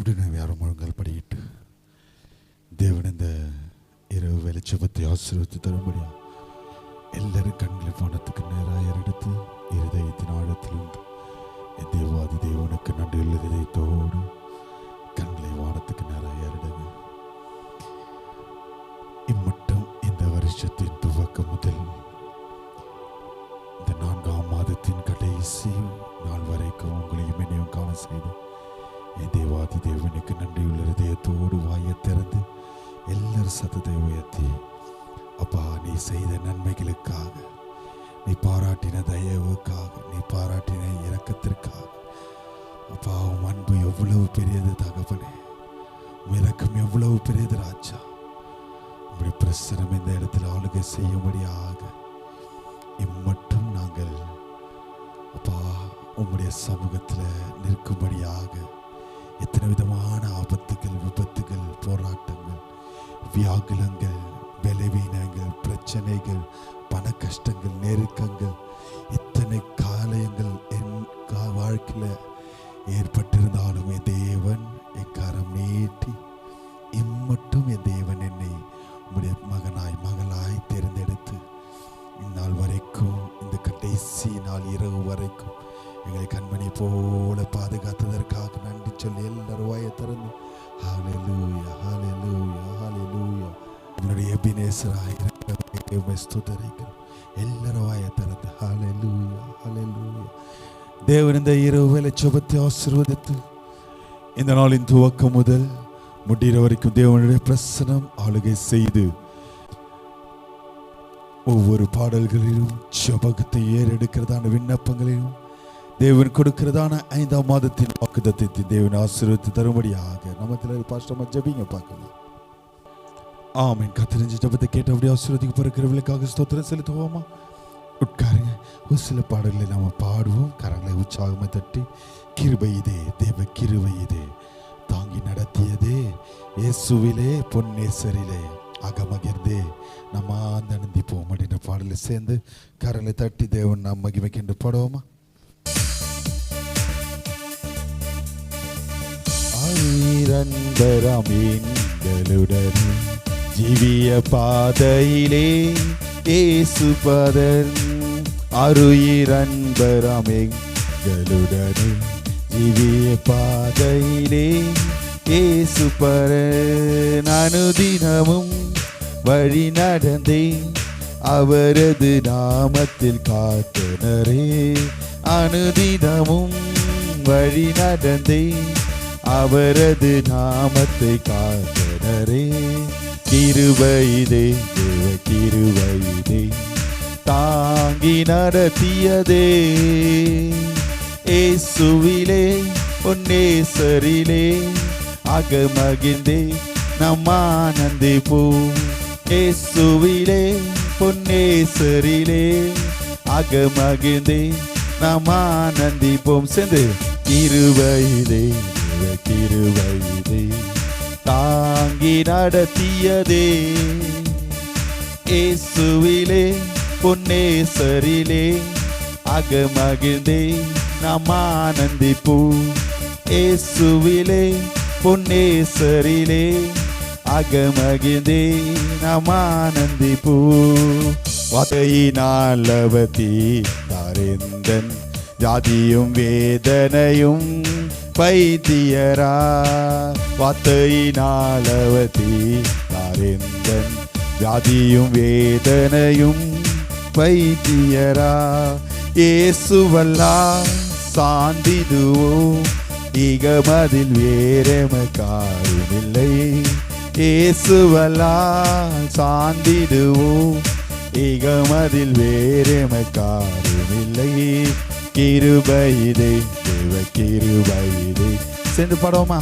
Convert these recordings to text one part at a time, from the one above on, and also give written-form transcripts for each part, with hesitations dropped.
உடனே வேற முழங்கால் படியிட்டு தேவன் இந்த இரவு வெளிச்சபத்தை ஆசீர்வதித்து தரும்படியா எல்லாரும் கண்களை வானத்துக்கு நேராக எடுத்து இருதயத்தின் ஆழத்திலிருந்து தேவாதி தேவனுக்கு நன்றியுள்ள இதயத்தோடு கண்களை வானத்துக்கு நேராக ஏறிடுங்க. இம்மட்டும் இந்த வருஷத்தின் துவக்கம் முதல் இந்த 4ஆம் மாதத்தின் கடைசி நாள் வரைக்கும் உங்களையும் என்னையும் காண செய்து தேவாதி தேவனுக்கு நன்றியுள்ள இதயத்தோடு வாயை திறந்து எல்லாரும் சத்தத்தை உயர்த்தி, அப்பா நீ செய்த நன்மைகளுக்காக, நீ பாராட்டின தயவுக்காக, நீ பாராட்டின இரக்கத்திற்காக, அப்பா உன் அன்பு எவ்வளவு பெரியது தகப்பனே, உன் இரக்கம் எவ்வளவு பெரியது ராஜா. உங்களுடைய பிரசனம் இந்த இடத்துல ஆளுகை செய்யும்படியாக இம்மட்டும் நாங்கள் அப்பா உங்களுடைய சமூகத்தில் நிற்கும்படியாக எத்தனை விதமான ஆபத்துகள், விபத்துகள், போராட்டங்கள், வியாகுலங்கள், பலவீனங்கள், பிரச்சனைகள், பண கஷ்டங்கள், நெருக்கங்கள், இத்தனை காலங்கள் என் வாழ்க்கையில் ஏற்பட்டிருந்தாலும் என் தேவன் என் கரம் நீட்டி இம்மட்டும் என் தேவன் என்னை உங்களுடைய மகனாய் மகளாய் தேர்ந்தெடுத்து இந்நாள் வரைக்கும், இந்த கடைசி நாள் இரவு வரைக்கும் எங்களை கண்மணி போல பாதுகாத்ததற்காக நன்றி சொல்லி எல்லாரும் வாயை திறந்து ஹல்லேலூயா ஹல்லேலூயா ஹல்லேலூயா உங்களுடைய எபினேசராய் இருக்கிற ஸ்துதிக்கிறோம். எல்லாரும் வாயை திறந்து ஹல்லேலூயா ஹல்லேலூயா. தேவன் இந்த இரவு வேளை ஜெபத்தை ஆசீர்வதித்து இந்த நாளின் துவக்கம் முதல் முடிகிற வரைக்கும் தேவனுடைய பிரசன்னம் ஆளுகை செய்து ஒவ்வொரு பாடல்களிலும் ஜெபத்தை ஏறெடுக்கிறதான விண்ணப்பங்களிலும் தேவன் கொடுக்கிறதான 5ஆம் மாதத்தின் வாக்குத்தத்தத்தை தேவன் ஆசீர்வதித்து தரும்படியாக நம்ம பாஸ்டர் ஜெபிங்க பார்க்கலாம். ஆமென். கர்த்தரின் ஜெபத்தை கேட்டு அப்படியே ஆசீர்வதிக்க போகிறவர்களுக்காக ஸ்தோத்திரம் செலுத்துவோமா? உட்காருங்க. ஒரு சில பாடல்களை நம்ம பாடுவோம். கரங்களை உற்சாகமாக தட்டி, கிருபை இதே தேவ கிருபை இதே தாங்கி நடத்தியதே இயேசுவிலே பொன்னேசரிலே அகமகிர்ந்தே நம்ம ஆனந்திப்போம் அப்படின்ற பாடலை சேர்ந்து கரங்களை தட்டி தேவன் நாம் மகிமைக்கென்று பாடுவோமா? ஆயிரந்தராம் எங்களுடன் ஜீவிய பாதையிலே இயேசு பதன் ஆயிரந்தராம் எங்களுடன் ஜீவிய பாதையிலே இயேசு பரன் அனுதினமும் வழி நடந்தேன் அவரது நாமத்தில் காத்தனரே அனுதினமும் வழி நடந்தேன் அவரது நாமத்தை காத்தனரே கிருபையிதே தேவ கிருபையிதே தாங்கி நடத்தியதே இயேசுவிலே பொன்னேசரிலே அகமகிழ்ந்தே நம் ஆனந்திப்போம் இயேசுவிலே பொன்னேசரிலே அகமகிழ்ந்தே நாம் ஆனந்திப்போம். சேர்ந்து கிருபையிதே கிருபையிதே தாங்கி நடத்தியதே இயேசுவிலே பொன்னேசரிலே அகமகிழ்ந்தே நாம் ஆனந்திப்போம் இயேசுவிலே பொன்னேசரிலே அகமகிழ்ந்தே நாம் ஆனந்திப்போம். வார்த்தையினால் அவதி தாரெந்தன் ஜாதியும் வேதனையும் வைத்தியரா வார்த்தையினால் அவதி தாரெந்தன் ஜாதியும் வேதனையும் வைத்தியரா இயேசுவல்லா சாந்திடுவோம் இகமதில் வேறெமக்காருமில்லை இயேசுவல்லா சாந்திடுவோம் இகமதில் வேறெமக்காருமில்லை கிருபையிதே தேவ கிருபையிதே சென்று பாடுவோமா?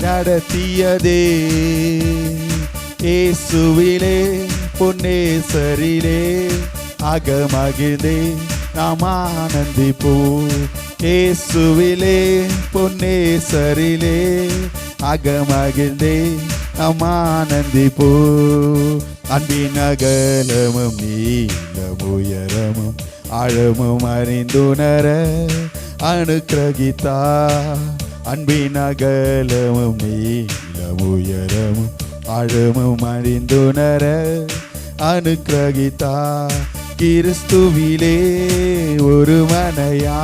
நடத்தியதே இயேசுவிலே பொன்னேசரிலே அகமகிழ்ந்தே நாம் ஆனந்திப்போம் இயேசுவிலே பொன்னேசரிலே அகமகிழ்ந்தே நாம் ஆனந்திப்போம். அன்பின் அகலமும் நீளம் உயரமும் ஆழமும் அறிந்துணர அனுக்கிரகித்தார் அன்பின் அகலமும் நீளம் உயரமும் ஆழமும் அறிந்துணர அனுக்கிரகித்தா. கிறிஸ்துவிலே ஒரு மனையா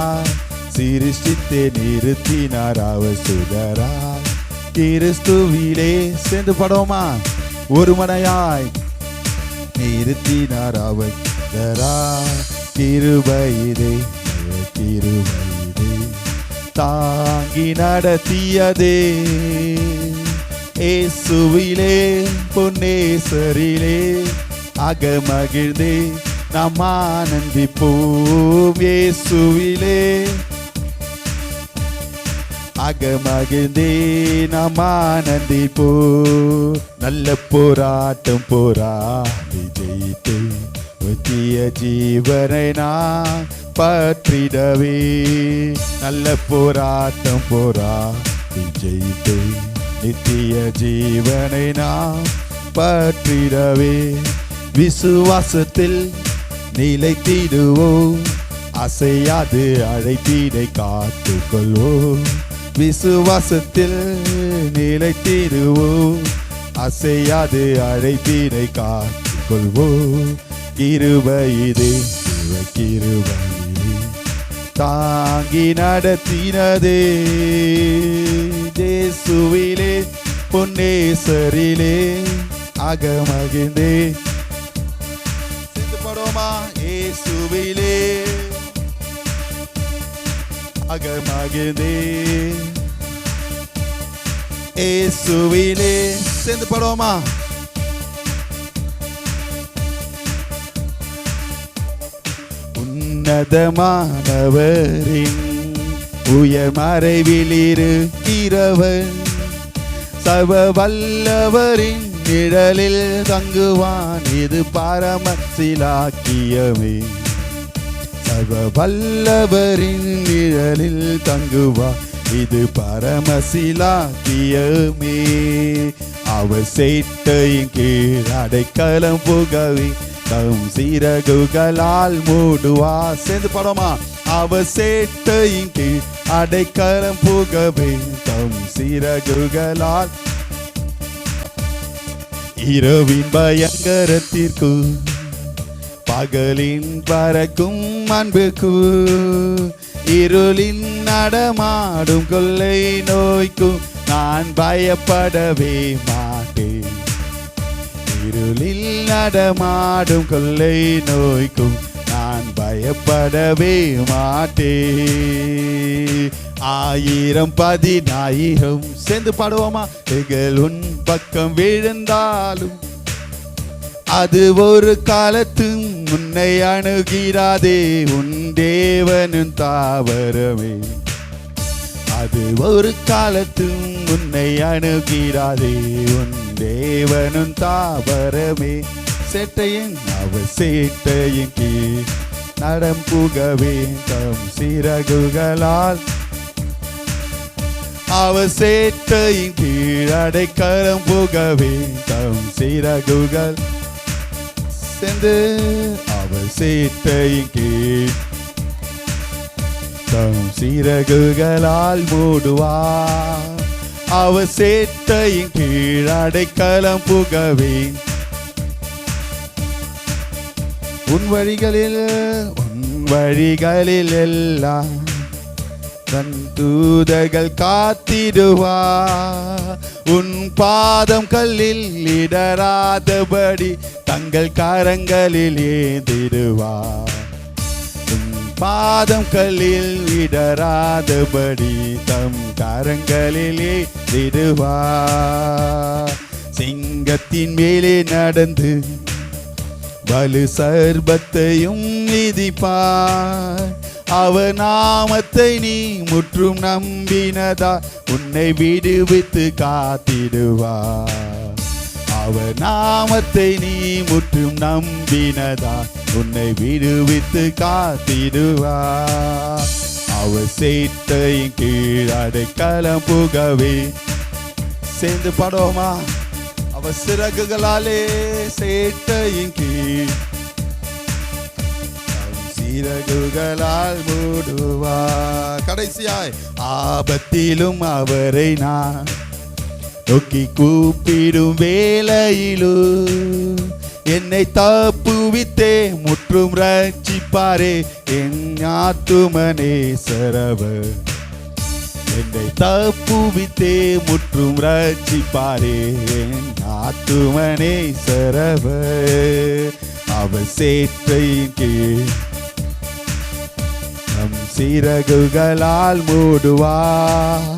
சிருஷ்டித்தே நிறுத்தினார் அவர் சுடராய். கிறிஸ்துவிலே சேர்ந்து படோமா, ஒரு மனையாய் நிறுத்தினார் அவர் சுடராய். கிருபை இதே, கிருபை இதே தாங்கி நடத்தியதே. இயேசுவிலே பொன்னேசரிலே அகமகிழ்ந்தே நாம் ஆனந்திப்போம். இயேசுவிலே அகமகிழ்ந்தே நாம் ஆனந்திப்போம். நல்ல போராட்டம் போராடி ஜெயித்தே நித்திய ஜீவனை நான் பற்றிடவே. நல்ல போராட்டம் போராடி ஜெயித்தே நித்திய ஜீவனை நாம் பற்றிடவே. விசுவாசத்தில் நிலைத்திடுவோம், அசையாது அழைப்பினை காத்துக்கொள்வோம். விசுவாசத்தில் நிலைத்திடுவோம், அசையாது அழைப்பினை காத்துக்கொள்வோம். கிருபை இது, கிருபை இது தாங்கி நடத்தினதே. இயேசுவிலே பொன்னேசரிலே அகமகிழ்ந்தே சேர்ந்து படோமா. இயேசுவிலே அகமகிழ்ந்தே, இயேசுவிலே சேர்ந்து படோமா. உன்னதமானவரின் உயர் மறைவில் இருக்கிறவர், சர்வ வல்லவரின் நிழலில் தங்குவான், இது பரமசிலாக்கியமே. சர்வ வல்லவரின் நிழலில் தங்குவான், இது பரமசிலாக்கியமே. அவர் சேட்டையின் கீழ் அடைக்கலம் புகவே தம் சிறகுகளால் மூடுவா. சேர்ந்து படமா. அவர் சேட்டையின் கீழ் அடைக்கலம் புகவே தம் சிறகுகளால். இரவின் பயங்கரத்திற்கு பகலின் பறக்கும் அன்புக்கு, இருளின் நடமாடும் கொள்ளை நோய்க்கும் நான் பயப்படவே மாட்டேன். இருளில் நடமாடும் கொள்ளை நோய்க்கும் நான் பயப்படவே மாட்டேன். 1000 10,000 சேர்ந்து பாடுவோமா. உன் பக்கம் விழுந்தாலும் அது ஒரு காலத்தும் உன்னை அணுகிறாதே. உன் தேவனும் தாவரமே, அது ஒரு காலத்தும் உன்னை அணுகிறாதே. உன் தேவனும் தாவரமே. சேட்டையின் அவர் சேட்டையின் கீழ் நடம் புகவே தம் சிறகுகளால். அவர் சேட்டையின் கீழ் அடைக்கலம் புகவே தம் சிறகுகள். சேர்ந்து அவர் சேட்டையின் கீழ் தம் சிறகுகளால் மூடுவார். அவர் சேட்டையின் கீழ் அடைக்கலம் புகவே. உன் வழிகளில் எல்லாம் தன் தூதர்கள் காத்திடுவா. உன் பாதம் கல்லில் இடராதபடி தங்கள் கரங்களில் ஏந்திடுவா. உன் பாதம் கல்லில் இடராதபடி தம் கரங்களில் ஏந்திடுவா. சிங்கத்தின் மேலே நடந்து வலு சர்பத்தையும் மிதிப்பார். அவர் நாமத்தை நீ முற்றும் நம்பினதா உன்னை விடுவித்து காத்திடுவார். அவர் நாமத்தை நீ முற்றும் நம்பினதா உன்னை விடுவித்து காத்திடுவார். அவர் சேட்டையின் கீழ் அடைக்கலம் புகவே. சேர்ந்து பாடுவோமா. அவர் சிறகுகளாலே சேட்டையின் கீழ் சிறகுகளால் மூடுவார். கடைசியாய் ஆபத்திலும் அவரை நான் நோக்கி கூப்பிடும் வேளையிலும் என்னை தப்புவித்தே முற்றும் ரட்சிப்பாரே என் ஆத்துமனே சரவர். என்னை தப்புவித்தே முற்றும் ரட்சிப்பாரே என் ஆத்துமனே சரவர். அவர் சேற்றையின் கீழ் நம் சிறகுகளால் மூடுவார்.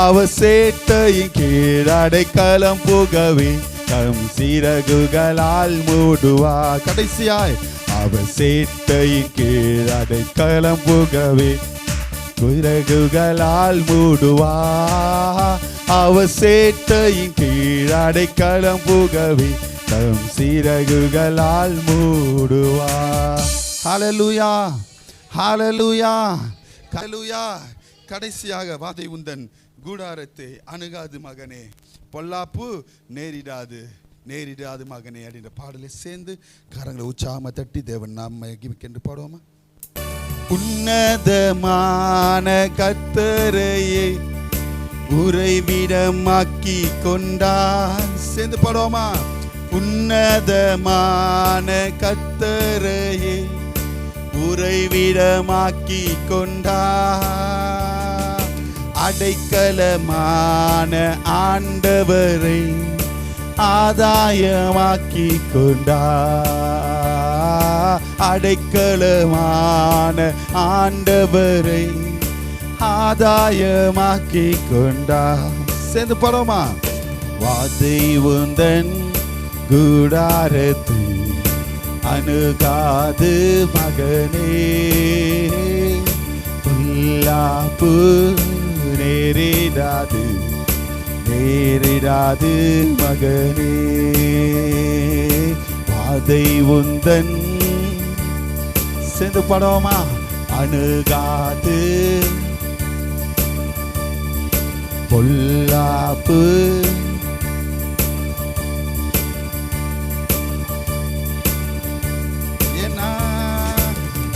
அவர் சேட்டையின் கீழ் அடைக்கலம் புகவே தம் சிறகுகளால் மூடுவார். கடைசியாய் அவர் சேட்டையின் கீழ் அடைக்கலம் புகவே சிறகுகளால் மூடுவார். அவர் சேட்டையின் கீழ் அடைக்கலம் புகவே தம் சிறகுகளால் மூடுவார். ஹல்லேலூயா, ஹல்லேலூயா, ஹல்லேலூயா. கடைசியாக வாதை உந்தன் கூடாரத்தை அணுகாது மகனே, பொல்லாப்பு நேரிடாது நேரிடாது மகனே அப்படின்ற பாடலை சேர்ந்து கரங்களை உற்சாகமா தட்டி தேவன் நாம என்று பாடுவோமா? உன்னதமான கர்த்தரையே உறைவிடமாக்கி கொண்டார். சேர்ந்து பாடுவோமா? உன்னதமான கர்த்தரையே உறைவிடமாக்கி கொண்டார். அடைக்கலமான ஆண்டவரை ஆதாயமாக்கி கொண்டார். அடைக்கலமான ஆண்டவரை ஆதாயமாக்கி கொண்டார். சேர்ந்து பாடுவோமா? வாதை உந்தன் கூடாரத்தை அணுகாது மகனே, பொல்லாப்பு நேரிடாது நேரிடாது மகனே. வாதை உந்தன் சேர்ந்து பாடுவோமா? அணுகாது பொல்லாப்பு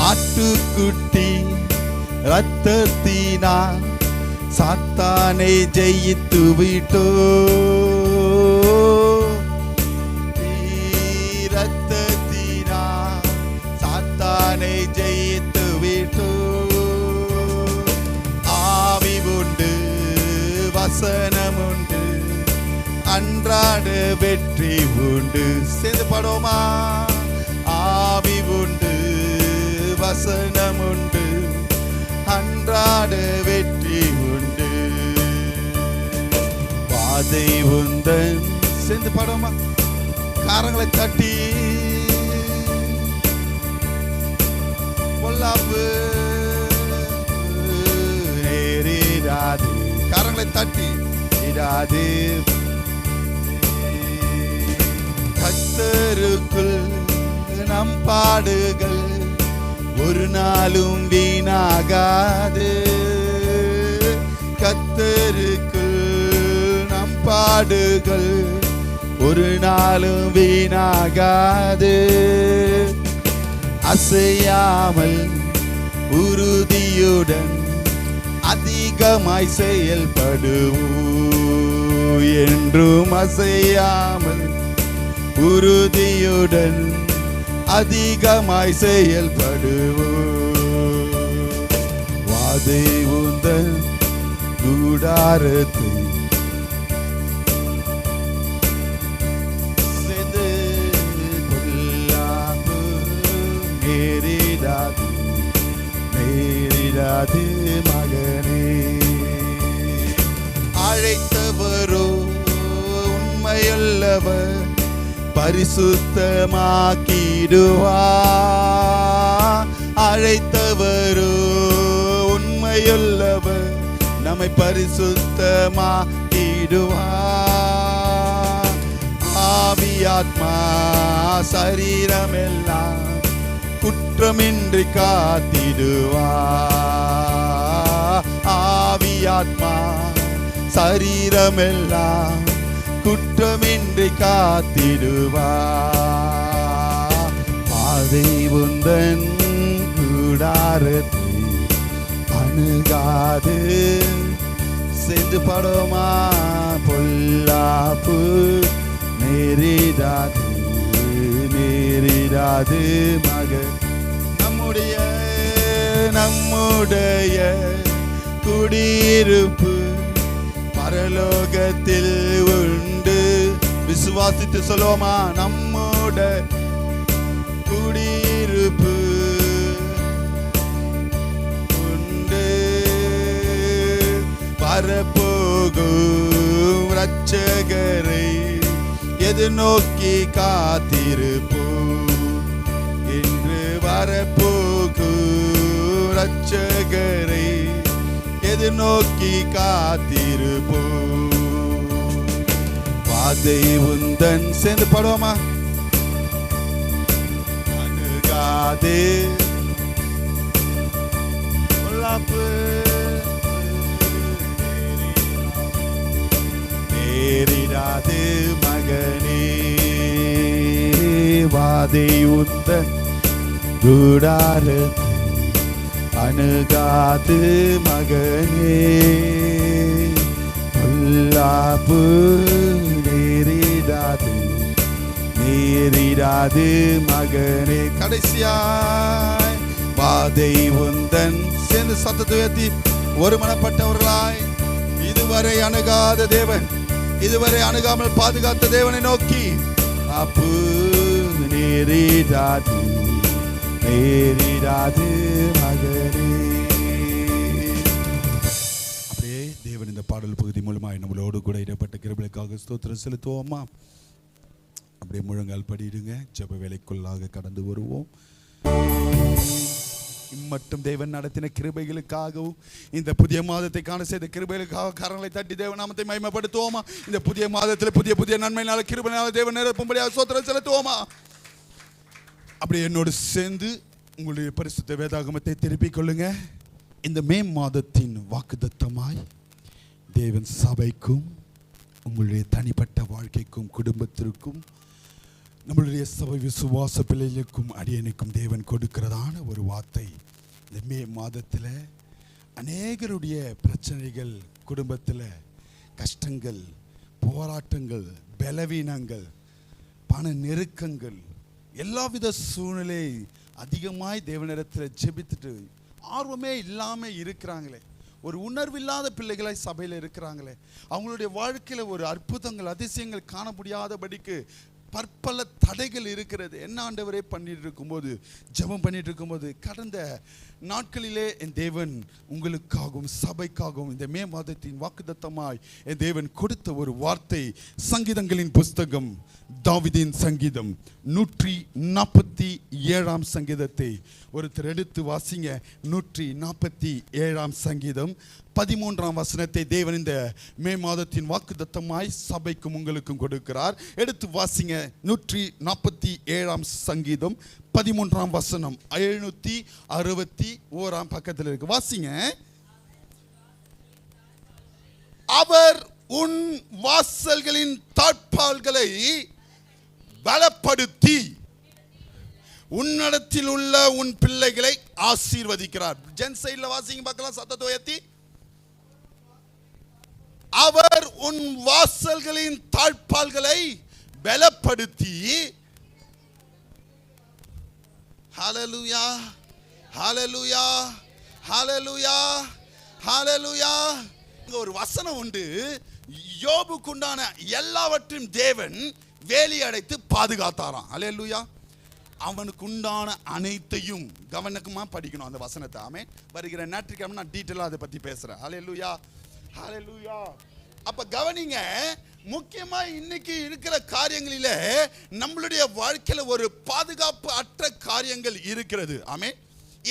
ஆட்டுக்குட்டி ரத்தத்தினா சாத்தானை ஜெயித்து விட்டோ. ரத்தத்தினா சாத்தானை ஜெயித்து விட்டோ. ஆவி உண்டு வசனம் உண்டு அன்றாட வெற்றி உண்டு. சேர்ந்து பாடுவோமா? ஆவி உண்டு வசனம் உண்டு அன்றாட வெற்றி உண்டு. வாதை உந்தன் சேர்ந்து பாடுவோமா? காரங்களை தட்டி பொல்லாப்பு நேரிடாது. காரங்களை தட்டி இடாது. கர்த்தருக்குள் நம் பாடுகள் ஒரு நாளும் வீணாகாது. கர்த்தருக்குள் நம் பாடுகள் ஒரு நாளும் வீணாகாது. அசையாமல் உறுதியுடன் அதிகமாய் செயல்படுவோம். என்றும் அசையாமல் உறுதியுடன் அதிகமாய் செயல்படுவோம். வாதை உந்தன் கூடாரத்தை சேர்ந்து பொல்லாப்பு நேரிடாது நேரிடாது மகனே. அழைத்தவரோ உண்மையுள்ளவர் பரிசுத்தமாக்கிடுவார். அழைத்தவரோ உண்மையுள்ளவர் நம்மை பரிசுத்தமாக்கிடுவார். ஆவியாத்மா சரீரமெல்லாம் குற்றமின்றி காத்திடுவார். ஆவியாத்மா சரீரமெல்லாம் குற்றமின்றி காத்திடுவார். பாதை உந்தன் கூடாரத்தை அணுகாது. சேர்ந்து பாடுமா? பொல்லாப்பு நேரிடாது நேரிடாது மகன். நம்முடைய குடியிருப்பு பரலோகத்தில் உண்டு. விசுவாசித்து சொல்லுவோமா? நம்முடைய குடியிருப்பு உண்டு. வரப்போகும் இரட்சகரை எதிர்நோக்கி காத்திருப்போம். என்று வரப்போகும் இரட்சகரை எதிர்நோக்கி காத்திருப்போம். பாதை உந்தன். சேர்ந்து பாடுவோமா? அணுகாதே பொல்லாப்பு நேரிடாது மகனே. வாதை உந்தன் கூடாரத்தை அணுகாது மகனே. பொல்லாப்பு நேரிடாது நேரிடாது மகனே. கடைசியாய் வாதை உந்தன். சேர்ந்து சத்தத்தை உயர்த்தி ஒருமனப்பட்டவர்களாய் இதுவரை அணுகாத தேவன், இதுவரை அணுகாமல் பாதுகாத்த தேவனை நோக்கி அப்பு நேரிடாது நேரிடாது மகனே. அப்படியே தேவன் இந்த பாடல் பகுதி மூலமாய் நம்மளோடு கூட இடப்பட்ட கிருபைக்காக ஸ்தோத்திரம் செலுத்துவோமா? அப்படியே முழங்கால் படிடுங்க. ஜெப வேலைக்குள்ளாக கடந்து வருவோம். இம்மட்டும் தேவன் நடத்தின கிருபைகளுக்காகவும் இந்த புதிய மாதத்தை காண செய்த கிருபைகளுக்காக கரங்களை தட்டி தேவ நாமத்தை மகிமைப்படுத்துவோமா? இந்த புதிய மாதத்தில் புதிய புதிய நன்மையினால கிருபையினால தேவன் நிரப்பும்படியாக ஸ்தோத்திரம் செலுத்துவோமா? அப்படி என்னோடு சேர்ந்து உங்களுடைய பரிசுத்த வேதாகமத்தை திருப்பிக் கொள்ளுங்க. இந்த மே மாதத்தின் வாக்குத்தத்தமாய் தேவன் சபைக்கும் உங்களுடைய தனிப்பட்ட வாழ்க்கைக்கும் குடும்பத்திற்கும் நம்மளுடைய சபை விசுவாச பிள்ளைகளுக்கும் அடியனுக்கும் தேவன் கொடுக்கிறதான ஒரு வார்த்தை. இந்த மே மாதத்தில் அநேகருடைய பிரச்சனைகள், குடும்பத்தில் கஷ்டங்கள், போராட்டங்கள், பலவீனங்கள், பண நெருக்கங்கள், எல்லாவித சூழ்நிலை அதிகமாய் தேவனிடத்தில் ஜெபித்துட்டு ஆர்வமே இல்லாமல் இருக்கிறாங்களே, ஒரு உணர்வில்லாத பிள்ளைகளாய் சபையில் இருக்கிறாங்களே, அவங்களுடைய வாழ்க்கையில் ஒரு அற்புதங்கள் அதிசயங்கள் காண முடியாதபடிக்கு பற்பல தடைகள் இருக்கிறது. என்ன ஆண்டவரே பண்ணிட்டு இருக்கும்போது, ஜெபம் பண்ணிட்டு இருக்கும்போது, கடந்த நாட்களிலே என் தேவன் உங்களுக்காகவும் சபைக்காகவும் இந்த மே மாதத்தின் வாக்குத்தத்தமாய் என் தேவன் கொடுத்த ஒரு வார்த்தை, சங்கீதங்களின் புஸ்தகம் தாவீதின் சங்கீதம் 147 சங்கீதத்தை ஒருத்தர் எடுத்து வாசிங்க. 147 சங்கீதம் 13 வசனத்தை தேவன் இந்த மே மாதத்தின் வாக்குத்தத்தமாய் சபைக்கும் உங்களுக்கும் கொடுக்கிறார். எடுத்து வாசிங்க. 147 சங்கீதம் 13 வசனம் 761 பக்கத்தில் இருக்கு. வாசிங்க. அவர் உன் வாசல்களின் தாழ்பால்களை பலப்படுத்தி உன்னிடத்தில் உள்ள உன் பிள்ளைகளை ஆசீர்வதிக்கிறார். ஜென் சைடுல வாசிங்க பார்க்கலாம், சத்தத்தை உயர்த்தி. அவர் உன் வாசல்களின் தாழ்பால்களை பலப்படுத்தி. ஹல்லேலூயா, ஹல்லேலூயா, ஹல்லேலூயா, ஹல்லேலூயா. ஒரு வசனம் உண்டு, யோபுக்குண்டான எல்லாவற்றையும் தேவன் வேலி அடைத்து பாதுகாத்தாராம். ஹல்லேலூயா. அவனுக்கு உண்டான அனைத்தையும் கவனமா படிக்கணும் அந்த வசனத்தை. ஆமென். வருகிற ஞாயிற்றுக்கிழமை நான் டீட்டெயிலாக அதை பற்றி பேசுகிறேன். ஹல்லேலூயா, ஹல்லேலூயா. அப்ப கவனிங்க, முக்கியமா இன்னைக்கு இருக்கிற காரியங்களிலே நம்மளுடைய வாழ்க்கையில ஒரு பாதுகாப்பு அற்ற காரியங்கள் இருக்கிறது. ஆமென்.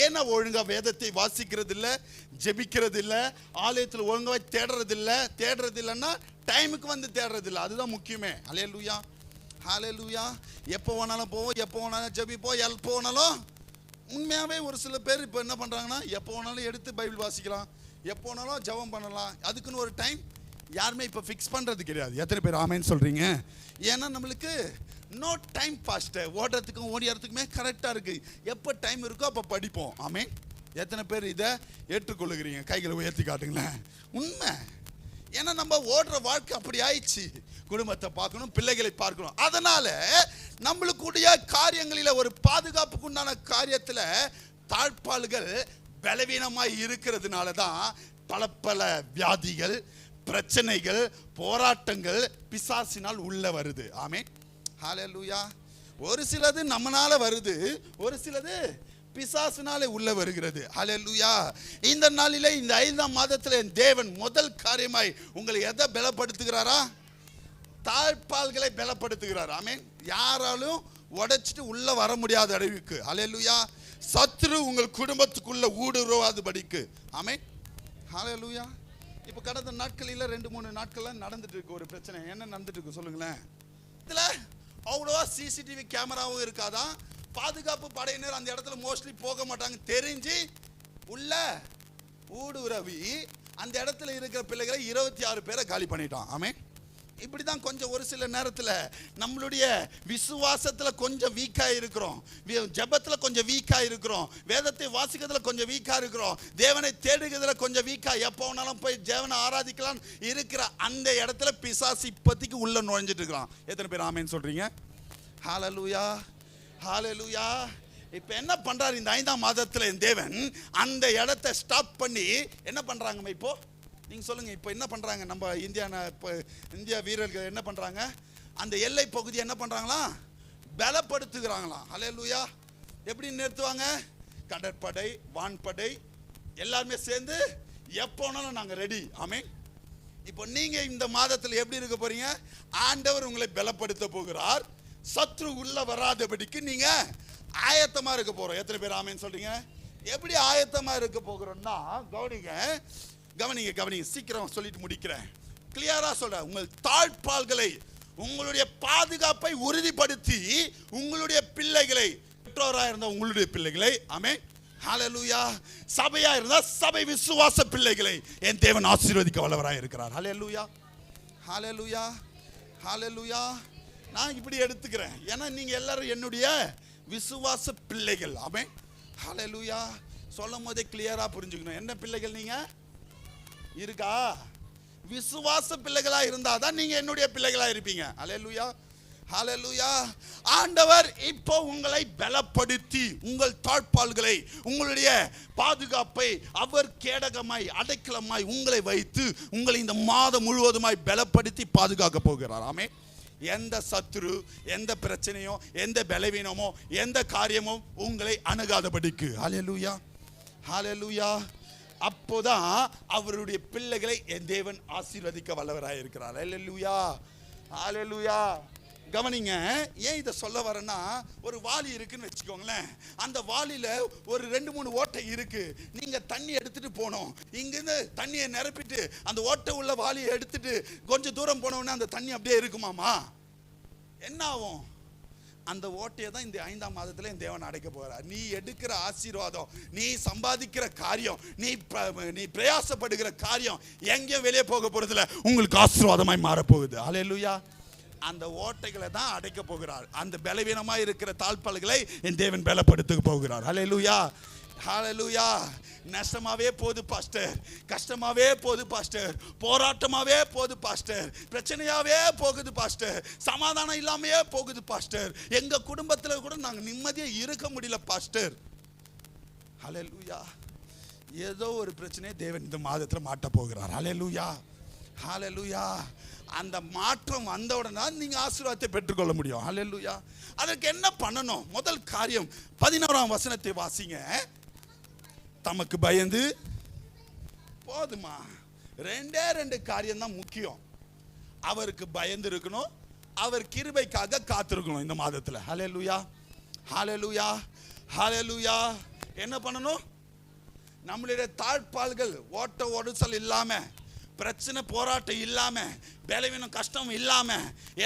ஏன்னா ஒழுங்கா வேதத்தை வாசிக்கிறது இல்லை, ஜெபிக்கிறது இல்லை, ஆலயத்தில் ஒழுங்காக தேடுறது இல்லைன்னா டைமுக்கு வந்து தேடுறது இல்லை. அதுதான் முக்கியமே. ஹல்லேலூயா, ஹல்லேலூயா. எப்போ வேணாலும் போவோம், எப்போ வேணாலும் ஜெபிப்போம், எப்போ வேணாலும். உண்மையாகவே ஒரு சில பேர் இப்போ என்ன பண்ணுறாங்கன்னா, எப்போ வேணாலும் எடுத்து பைபிள் வாசிக்கலாம், எப்போ வேணாலும் ஜெபம் பண்ணலாம், அதுக்குன்னு ஒரு டைம் யாருமே இப்போ ஃபிக்ஸ் பண்ணுறது கிடையாது. எத்தனை பேர் ஆமேன்னு சொல்கிறீங்க? ஏன்னா நம்மளுக்கு நோ டைம் பாஸ்டர், ஓடுறதுக்கும் ஓடிறதுக்குமே கரெக்டாக இருக்குது. எப்போ டைம் இருக்கோ அப்போ படிப்போம். ஆமேன். எத்தனை பேர் இதை ஏற்றுக்கொள்ளுகிறீங்க? கைகளை உயர்த்தி காட்டுங்களேன். உண்மை. ஏன்னா நம்ம ஓடுற வாழ்க்கை அப்படி ஆயிடுச்சு. குடும்பத்தை பார்க்கணும், பிள்ளைகளை பார்க்கணும். அதனால நம்மளுக்குடைய காரியங்களில் ஒரு பாதுகாப்புக்கு உண்டான காரியத்தில் தாழ்பாள்கள் பலவீனமாய் இருக்கிறதுனால தான் பல வியாதிகள், பிரச்சனைகள், போராட்டங்கள் பிசாசினால் உள்ள வருது. ஆமென். ஹல்லேலூயா. ஒரு சிலது நம்மனால வருது, ஒரு சிலது பிசாசினாலே உள்ள வருகிறது. ஹல்லேலூயா. இந்த நாளிலே இந்த 5ஆம் மாதத்தில் தேவன் முதல் காரியமாய் உங்களை எதை பலப்படுத்துகிறாரா? தாழ்பாள்களை பலப்படுத்துகிறார். ஆமென். யாராலும் உடைச்சிட்டு உள்ள வர முடியாத அளவுக்கு. ஹல்லேலூயா. சத்துரு உங்கள் குடும்பத்துக்குள்ள ஊடுருவாதபடிக்கு. ஆமென். ஹல்லேலூயா. இப்போ கடந்த நாட்களில் 2-3 நாட்கள்லாம் நடந்துட்டு இருக்கு ஒரு பிரச்சனை. என்ன நடந்துட்டு இருக்கு சொல்லுங்களேன். இதுல அவ்வளோவா சிசிடிவி கேமராவும் இருக்காதான், பாதுகாப்பு படையினர் அந்த இடத்துல மோஸ்ட்லி போக மாட்டாங்க. தெரிஞ்சு உள்ள ஊடுருவி அந்த இடத்துல இருக்கிற பிள்ளைகளை 26 பேரை காலி பண்ணிட்டான். ஆமென். இப்படி தான் கொஞ்சம் ஒரு சில நேரத்தில் நம்மளுடைய விசுவாசத்தில் கொஞ்சம் வீக்காக இருக்கிறோம், ஜெபத்தில் கொஞ்சம் வீக்காக இருக்கிறோம், வேதத்தை வாசிக்கிறதுல கொஞ்சம் வீக்காக இருக்கிறோம், தேவனை தேடுகிறதுல கொஞ்சம் வீக்காக, எப்போ வேணாலும் போய் தேவனை ஆராதிக்கலாம் இருக்கிற அந்த இடத்துல பிசாசு இப்போதைக்கு உள்ள நுழைஞ்சிட்டு இருக்கிறான். எத்தனை பேர் ஆமேன்னு சொல்கிறீங்க? ஹல்லேலூயா. ஹல்லேலூயா. இப்போ என்ன பண்ணுறாரு இந்த 5ஆம் மாதத்தில் தேவன்? அந்த இடத்த ஸ்டாப் பண்ணி என்ன பண்ணுறாங்கம்மா இப்போ? நீங்கள் சொல்லுங்கள். இப்போ என்ன பண்ணுறாங்க நம்ம இந்தியா வீரர்கள்? என்ன பண்ணுறாங்க? அந்த எல்லை பகுதியை என்ன பண்ணுறாங்களாம்? பலப்படுத்துகிறாங்களாம். ஹல்லேலூயா. எப்படி நிறுத்துவாங்க? கடற்படை, வான்படை எல்லாருமே சேர்ந்து எப்போனாலும் நாங்கள் ரெடி. ஆமென். இப்போ நீங்கள் இந்த மாதத்தில் எப்படி இருக்க போறீங்க? ஆண்டவர் உங்களை பலப்படுத்த போகிறார். சத்ரு உள்ள வராதபடிக்கு நீங்கள் ஆயத்தமாக இருக்க போகிறோம். எத்தனை பேர் ஆமேன்னு சொல்றீங்க? எப்படி ஆயத்தமாக இருக்க போகிறோம்னா கவனிங்க, சீக்கிரம் சொல்லிட்டு முடிக்கிறேன். கிளியரா சொல்றேன். உங்கள் தாழ்பாள்களை, உங்களுடைய பாதுகாப்பை உறுதிப்படுத்தி உங்களுடைய பிள்ளைகளை, பெற்றோராக இருந்தால் உங்களுடைய பிள்ளைகளை, ஆமென், ஹல்லேலூயா, சபையா இருந்தால் சபை விசுவாச பிள்ளைகளை என் தேவன் ஆசீர்வதிக்க வல்லவராக இருக்கிறார். ஹல்லேலூயா. ஹல்லேலூயா. ஹல்லேலூயா. நான் இப்படி எடுத்துக்கிறேன். ஏன்னா நீங்க எல்லாரும் என்னுடைய விசுவாச பிள்ளைகள். ஆமென். ஹல்லேலூயா. சொல்லும் போதே கிளியரா புரிஞ்சுக்கணும். என்ன பிள்ளைகள் நீங்க? இருக்கா? விசுவாச பிள்ளைகளா இருந்தாதான் நீங்க என்னுடைய பிள்ளைகளா இருப்பீங்க. ஹல்லேலூயா. ஹல்லேலூயா. ஆண்டவர் இப்போ உங்களை பலப்படுத்தி உங்கள் தாழ்பாள்களை, உங்களுடைய பாதுகாப்பை அவர் கேடகமாய் அடைக்கலமாய் உங்களை வைத்து உங்களை இந்த மாதம் முழுவதுமாய் பலப்படுத்தி பாதுகாக்க போகிறார். ஆமென். எந்த சத்துரு, எந்த பிரச்சனையோ, எந்த பலவீனமோ, எந்த காரியமோ உங்களை அணுகாதபடிக்கு. ஹல்லேலூயா. ஹல்லேலூயா. அப்போதான் அவருடைய பிள்ளைகளை என் தேவன் ஆசீர்வதிக்க வல்லவராக இருக்கிறார். ஹல்லேலூயா. ஹல்லேலூயா. கவனிங்க. ஏன் இதை சொல்ல வரேன்னா, ஒரு வாளி இருக்குன்னு வச்சுக்கோங்களேன். அந்த வாளியில ஒரு 2-3 ஓட்டை இருக்கு. நீங்க தண்ணி எடுத்துட்டு போனோம். இங்கிருந்து தண்ணியை நிரப்பிட்டு அந்த ஓட்டை உள்ள வாளியை எடுத்துட்டு கொஞ்சம் தூரம் போனோம்னா அந்த தண்ணி அப்படியே இருக்குமாமா? என்ன ஆகும்? அந்த ஓட்டையை தான் இந்த 5ஆம் மாதத்துல என் தேவன் அடைக்க போகிறார். நீ எடுக்கிற ஆசீர்வாதம், நீ சம்பாதிக்கிற காரியம், நீ பிரயாசப்படுகிற காரியம் எங்கேயும் வெளியே போக போறதில்ல, உங்களுக்கு ஆசீர்வாதமாய் மாறப்போகுது. ஹல்லேலூயா. அந்த ஓட்டைகளை தான் அடைக்க போகிறார். அந்த பலவீனமாய் இருக்கிற தாழ்பாள்களை என் தேவன் பலப்படுத்த போகிறார். ஹல்லேலூயா. ஹல்லேலூயா. நஷ்டமாவே போகுது பாஸ்டர், கஷ்டமாவே போகுது பாஸ்டர், போராட்டமாவே போகுது பாஸ்டர், பிரச்சனையாவே போகுது பாஸ்டர், சமாதானம் இல்லாமையே போகுது பாஸ்டர், எங்க குடும்பத்தில் கூட நாங்கள் நிம்மதியாக இருக்க முடியல பாஸ்டர். ஹல்லேலூயா. ஏதோ ஒரு பிரச்சனையை தேவன் இந்த மாதத்தில் மாட்ட போகிறார். ஹல்லேலூயா. ஹல்லேலூயா. அந்த மாற்றம் வந்தவுடனே நீங்க ஆசீர்வாதத்தை பெற்றுக்கொள்ள முடியும். ஹல்லேலூயா. அதற்கு என்ன பண்ணணும்? முதல் காரியம் 11ஆம் வசனத்தை வாசிங்க. தமக்கு பயந்து போதுமா? 2 காரியம் தான் முக்கியம். அவருக்கு பயந்து இருக்கணும், அவர் கிருபைக்காக காத்திருக்கணும் இந்த மாதத்தில். ஹல்லேலூயா. ஹல்லேலூயா. ஹல்லேலூயா. என்ன பண்ணணும்? நம்மளுடைய தாழ்பாள்கள் ஓட்ட ஒடுசல் இல்லாம, பிரச்சனை போராட்டம் இல்லாம, பலவீனம் கஷ்டம் இல்லாம,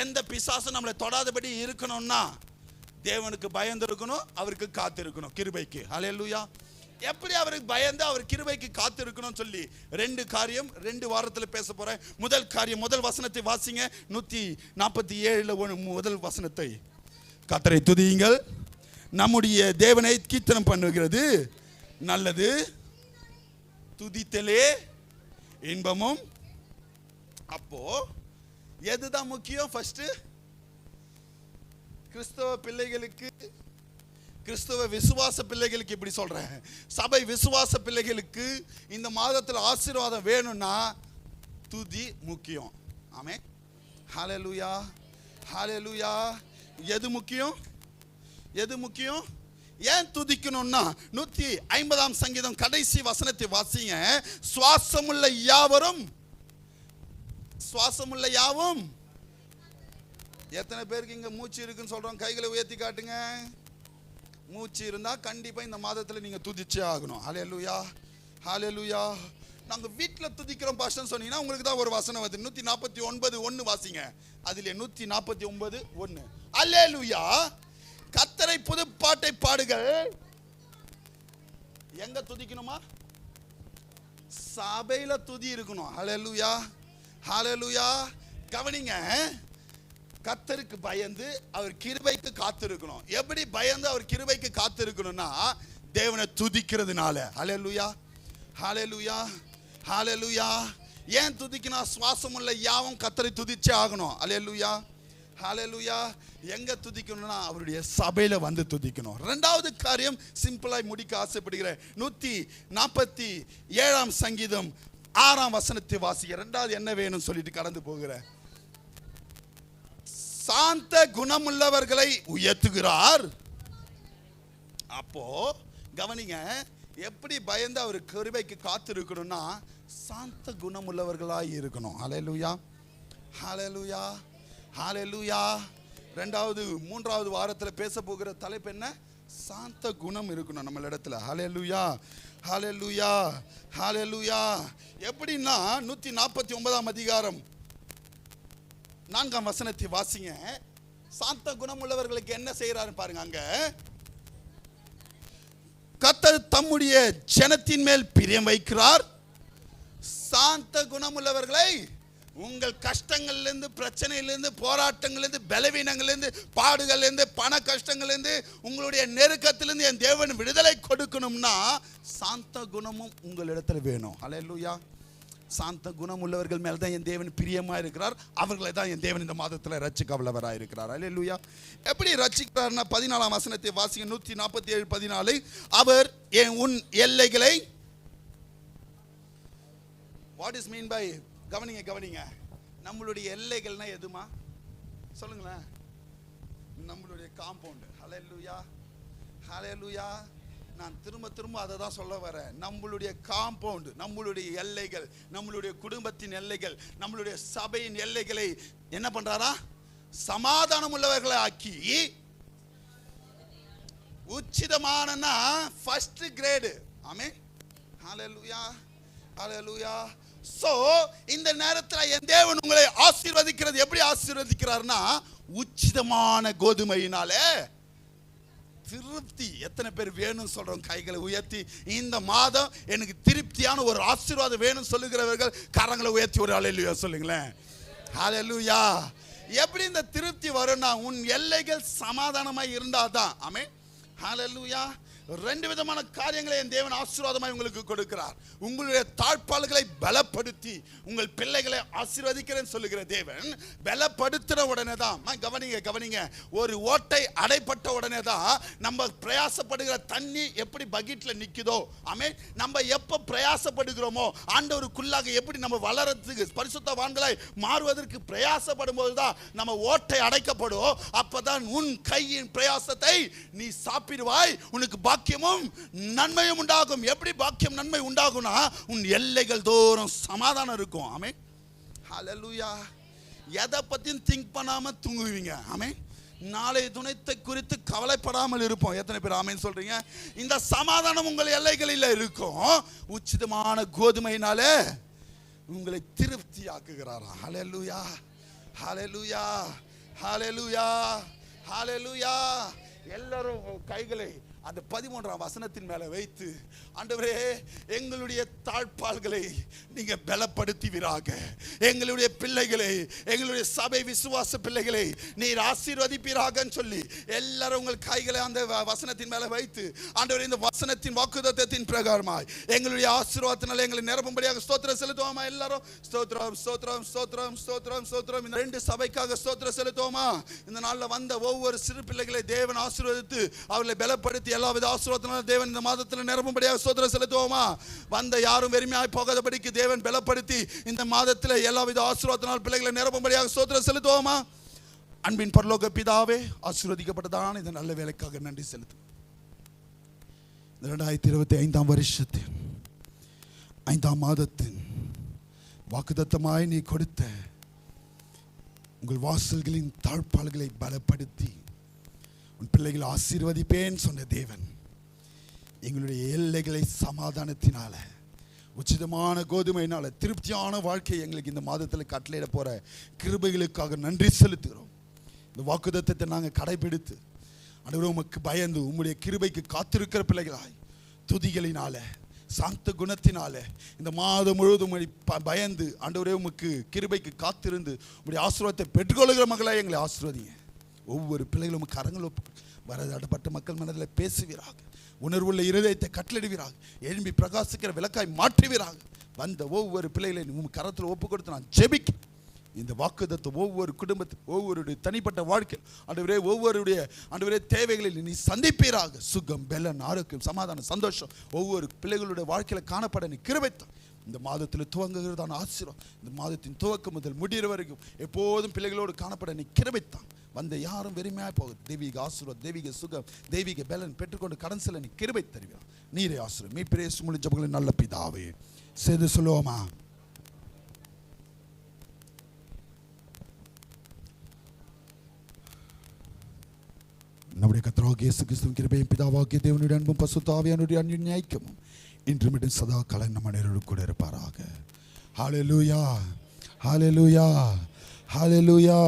எந்த பிசாசும் நம்மளை தொடாதபடி இருக்கணும்னா தேவனுக்கு பயந்து இருக்கணும், அவருக்கு காத்து இருக்கணும், கிருபைக்கு. ஹல்லேலூயா. எப்படி அவருக்கு பயந்து அவர் கிருபைக்கு காத்து இருக்கணும்னு சொல்லி 2 காரியம் 2 வாரத்துல பேச போறேன். முதல் காரியம், முதல் வசனத்தை வாசிங்க. 147 முதல் வசனத்தை. கர்த்தரை துதியுங்கள், நம்முடைய தேவனை கீர்த்தனம் பண்ணுகிறது நல்லது, துதித்தலே இன்பமும். அப்போ எதுதான் முக்கியம்? ஃபர்ஸ்ட் கிறிஸ்தவ பிள்ளைகளுக்கு, கிறிஸ்தவ விசுவாச பிள்ளைகளுக்கு இப்படி சொல்றேன், சபை விசுவாச பிள்ளைகளுக்கு இந்த மாதத்தில் ஆசீர்வாதம் வேணும்னா துதி முக்கியம். ஆமென். ஹல்லேலூயா, ஹல்லேலூயா. எது முக்கியம்? எது முக்கியம்? ஏன் துதிக்கணும்னா 150 சங்கீதம் கடைசி வசனத்தை வாசிங்க. சுவாசமுள்ள யாவரும், சுவாசமுள்ள யாவும். எத்தனை பேருக்கு இங்க மூச்சு இருக்குன்னு சொல்றோம்? கைகளை உயர்த்தி காட்டுங்க. மூச்சு இருந்தா கண்டிப்பா இந்த மாதத்துல நீங்க துதிச்சே ஆகணும். ஹல்லேலூயா, ஹல்லேலூயா. நாங்க வீட்டுல துதிக்கிறோம் பாஸ்டர் சொன்னீங்கன்னா உங்களுக்கு தான் ஒரு வசனம் வருது. 149:1 வாசிங்க. அதிலே 149:1. ஹல்லேலூயா. கர்த்தரை புதுப்பாட்டை பாடுங்கள். எங்க துதிக்கணுமா? சபையில துதி இருக்கணும். ஹல்லேலூயா, ஹல்லேலூயா. கவனிங்க, கர்த்தருக்கு பயந்து அவர் கிருபைக்கு காத்திருக்கணும். எப்படி பயந்து அவர் கிருபைக்கு காத்திருக்கணும்னா தேவனை துதிக்கிறதுனால. ஹல்லேலூயா, ஹல்லேலூயா, ஹல்லேலூயா. ஏன் துதிக்கணும்? சுவாசம் உள்ள யாவும் கர்த்தரை துதிச்சே ஆகணும். ஹல்லேலூயா, ஹல்லேலூயா. எங்க துதிக்கணும்னா அவருடைய சபையில வந்து துதிக்கணும். 2வது காரியம் சிம்பிளாய் முடிக்க ஆசைப்படுகிறேன். 147 சங்கீதம் 6 வசனத்தை வாசிக்க. 2வது என்ன வேணும் சொல்லிட்டு கடந்து போகிறேன். சாந்த குணமுள்ளவர்களை உயர்த்துகிறார். அப்போ கவனிங்க, எப்படி பயந்து அவர் கிருபைக்கு காத்திருக்கணும்னா சாந்த குணமுள்ளவர்களாய் இருக்கணும். ஹல்லேலூயா, ஹல்லேலூயா, ஹல்லேலூயா. 2வது 3வது வாரத்தில் பேச போகிற தலைப்பு என்ன? சாந்த குணம் இருக்கணும் நம்ம இடத்துல. ஹல்லேலூயா, ஹல்லேலூயா, ஹல்லேலூயா. எப்படின்னா 149 அதிகாரம் 4 வசனத்தை வாசிங்க. சாந்த குணம் உள்ளவர்களுக்கு என்ன செய்யறாரு பாருங்க. அங்க கர்த்தர் தம்முடைய ஜனத்தின் மேல் பிரியம் வைக்கிறார். சாந்த குணம் உள்ளவர்களை உங்கள் கஷ்டங்கள்லேருந்து, பிரச்சனையிலேருந்து, போராட்டங்கள்லேருந்து, பலவீனங்கள்லேருந்து, பாடுகள்லேருந்து, பண கஷ்டங்கள்லேருந்து, உங்களுடைய நெருக்கத்திலிருந்து என் தேவன் விடுதலை கொடுக்கணும்னா சாந்த குணமும் உங்களிடத்துல வேணும். ஹல்லேலூயா. சாந்த குணம் உள்ளவர்கள் மேல் தான் என் தேவன் பிரியமா இருக்கிறார். அவர்களை தான் என் தேவன் இந்த மாதத்தில் ரட்சிக்க வல்லவராக இருக்கிறார். ஹல்லேலூயா. எப்படி ரட்சிக்கிறார்னா 14 வசனத்தை வாசிங்க. 147:14. அவர் உன் எல்லைகளை, வாட் இஸ் மீன் பை, கவனிங்க கவனிங்க, நம்மளுடைய எல்லைகள்னா எதுமா சொல்லுங்களேன்? நம்மளுடைய காம்பவுண்ட். ஹல்லேலூயா, ஹல்லேலூயா. நான் திரும்ப அதை தான் சொல்ல வரேன். நம்மளுடைய காம்பவுண்ட், நம்மளுடைய எல்லைகள், நம்மளுடைய குடும்பத்தின் எல்லைகள், நம்மளுடைய சபையின் எல்லைகளை என்ன பண்றாரா? சமாதானம் உள்ளவர்களை ஆக்கி, உச்சிதமானனா ஃபர்ஸ்ட் கிரேடு. ஆமென். ஹல்லேலூயா, ஹல்லேலூயா. சோ இந்த நேரத்தில் என் தேவன் உங்களை ஆசீர்வதிக்கிறது. எப்படி ஆசீர்வதிக்கிறார்னா உச்சிதமான கோதுமையினாலே திருப்தி. எத்தனை பேர் வேணும் சொல்றோம்? கைகளை உயர்த்தி. இந்த மாதம் எனக்கு திருப்தியான ஒரு ஆசீர்வாதம் வேணும் சொல்லுகிறவர்கள் கரங்களை உயர்த்தி ஒரு ஹல்லேலூயா சொல்லுங்களேன். ஹல்லேலூயா. எப்படி இந்த திருப்தி வரும்னா உன் எல்லைகள் சமாதானமாய் இருந்தாதான். ஆமென். ஹல்லேலூயா. 2 விதமான காரியங்களை என் தேவன் ஆசீர்வாதமாய் உங்களுக்கு கொடுக்கிறார். உங்களுடைய தாழ்பால்களை பலப்படுத்தி உங்கள் பிள்ளைகளை ஆசீர்வதிக்கிறேன்னு சொல்லுகிற தேவன் பலப்படுத்தின உடனே தான், கவனிங்க கவனிங்க, ஒரு ஓட்டை அடைப்பட்ட உடனே தான் நம்ம பிரயாசப்படுகிற தண்ணி எப்படி பக்கெட்ல நிக்குதோ, ஆமென், நம்ம எப்ப பிரயாசப்படுகிறோமோ ஆண்டவருக்குள்ளாக எப்படி நம்ம வளரத்துக்கு பரிசுத்தவான்களாய் மாறுவதற்கு பிரயாசப்படும் போதுதான் நம்ம ஓட்டை அடைக்கப்படும். அப்பதான் உன் கையின் பிரயாசத்தை நீ சாப்பிடுவாய், உனக்கு பாக்கியமும் நன்மையும் உண்டாகும். எப்படி பாக்கியம் நன்மை உண்டாகும்னா உன் எல்லைகள் தோறும் சமாதானம் இருக்கும். ஆமென். ஹல்லேலூயா. எதை பத்தியும் திங்க் பண்ணாம தூங்குவீங்க. ஆமென். நாளை துணைத்தை குறித்து கவலைப்படாமல் இருப்போம். எத்தனை பேர் ஆமென் சொல்றீங்க? இந்த சமாதானம் உங்கள் எல்லைகளில் இருக்கும். உச்சிதமான கோதுமையினாலே உங்களை திருப்தி ஆக்குகிறாரா. ஹல்லேலூயா, ஹல்லேலூயா, ஹல்லேலூயா, ஹல்லேலூயா. எல்லாரும் கைகளை அந்த 13ஆம் வசனத்தின் மேல வைத்து, ஆண்டவரே எங்களுடைய தாழ்பாள்களை நீங்க பலப்படுத்துவீராக, எங்களுடைய பிள்ளைகளை, எங்களுடைய சபை விசுவாச பிள்ளைகளை நீர் ஆசீர்வதிப்பீராக சொல்லி எல்லாரும் உங்கள் கைகளை அந்த வசனத்தின் மேல வைத்து, ஆண்டவரே இந்த வசனத்தின் வாக்குத்தத்தத்தின் பிரகாரமாய் எங்களுடைய ஆசீர்வாதத்தினால எங்களை நிரப்பும்படியாக ஸ்தோத்திரம் செலுத்துவோமா? எல்லாரும் ஸ்தோத்திரம் ஸ்தோத்திரம் ஸ்தோத்திரம் ஸ்தோத்திரம் ஸ்தோத்திரம். இந்த 2 சபைக்காக ஸ்தோத்திரம் செலுத்துவோமா? இந்த நாள்ல வந்த ஒவ்வொரு சிறு பிள்ளைகளை தேவன் ஆசீர்வதித்து அவர்களை பலப்படுத்தி எல்லாவித ஆசீர்வாதத்தினால தேவன் இந்த மாதத்தில் நிரப்பும்படியாக ஸ்தோத்திரம் செலுத்துவோமா? வந்த யாரும் வெறுமையாய் போகாதபடிக்கு தேவன் பலப்படுத்தி இந்த மாதத்தில் எல்லாவித ஆசீர்வாதத்தினால் பிள்ளைகளை நிரப்பும்படியாக ஸ்தோத்திரம் செலுத்துவோமா? அன்பின் பரலோக பிதாவே, ஆசீர்வதிக்கப்பட்டதான இந்த நல்ல வேலைக்காக நன்றி செலுத்து. 2025 வருஷத்தின் 5ஆம் மாதத்தின் வாக்குத்தத்தமாய் நீ கொடுத்த உங்கள் வாசல்களின் தாழ்பாள்களை பலப்படுத்தி உன் பிள்ளைகளை ஆசீர்வதிப்பேன் சொன்ன தேவன், எங்களுடைய எல்லைகளை சமாதானத்தினால, உச்சிதமான கோதுமையினால திருப்தியான வாழ்க்கை எங்களுக்கு இந்த மாதத்தில் கட்டளையிட போற கிருபைகளுக்காக நன்றி செலுத்துகிறோம். இந்த வாக்குத்தத்தத்தை நாங்கள் கடைபிடித்து ஆண்டவரே உமக்கு பயந்து உம்முடைய கிருபைக்கு காத்திருக்கிற பிள்ளைகளாய் துதிகளினால சாந்த குணத்தினால இந்த மாதம் முழுவதும் பயந்து ஆண்டவரே உமக்கு கிருபைக்கு காத்திருந்து உம்முடைய ஆசீர்வாதத்தை பெற்றுக்கொள்கிற மகளாய் எங்களை ஆசீர்வதிங்க. ஒவ்வொரு பிள்ளைகளும் கரங்கள் வரப்பட்ட மக்கள் மனதில் பேசுவீராக, உணர்வுள்ள இருதயத்தை கட்டளிடுவீராக, எழும்பி பிரகாசிக்கிற விளக்காய் மாற்றுவீராக. வந்த ஒவ்வொரு பிள்ளைகளையும் உங்கள் கரத்தில் ஒப்பு கொடுத்து நான் ஜெபிக்க இந்த வாக்குத்தத்தை ஒவ்வொரு குடும்பத்தில் ஒவ்வொருடைய தனிப்பட்ட வாழ்க்கை ஆண்டவரே ஒவ்வொருடைய ஆண்டவரே தேவைகளில் நீ சந்திப்பீராக. சுகம், பெலன், ஆரோக்கியம், சமாதானம், சந்தோஷம் ஒவ்வொரு பிள்ளைகளுடைய வாழ்க்கையில் காணப்பட நீ கிருபைத்தான். இந்த மாதத்தில் துவங்குகிறதான ஆசீர்வாதம் இந்த மாதத்தின் துவக்கம் முதல் முடிகிற வரைக்கும் எப்போதும் பிள்ளைகளோடு காணப்பட நீ கிருபைத்தான். வந்த யாரும் வெறுமையாக போகுது. தெய்வீக ஆசீர்வாதம், தெய்வீக சுகம், தெய்வீக பலன் பெற்றுக்கொண்டு கடன் செல்ல நீ கிருபை தருவீர். நீரே ஆசீர்வாதம். மீட்பரே சுமுலி ஜெபங்களை நல்ல பிதாவே செய்து சொல்லுவோமா? நம்முடைய கர்த்தராகிய இயேசு கிறிஸ்துவின் கிருபையும் பிதாவாகிய தேவனுடைய அன்பும் பரிசுத்த ஆவியானவருடைய அன்பின் ஐக்கியமும் இன்றும் சதா காலம் நம் அனைவரோடு கூட இருப்பாராக. ஹல்லேலூயா, ஹல்லேலூயா, ஹல்லேலூயா.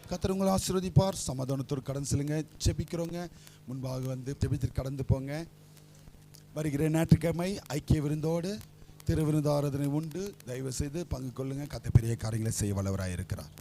கர்த்தர் உங்களை ஆசீர்வதிப்பார். சமாதானத்தோடு கடன் செல்லுங்க. ஜெபிக்கிறவங்க முன்பாக வந்து ஜெபித்து கடந்து போங்க. வருகிற ஞாயிற்றுக்கிழமை ஐக்கிய விருந்தோடு திருவிருந்து ஆராதனை உண்டு. தயவு செய்து பங்கு கொள்ளுங்க. கர்த்தர் பெரிய காரியங்களை செய்ய வல்லவராக இருக்கிறார்.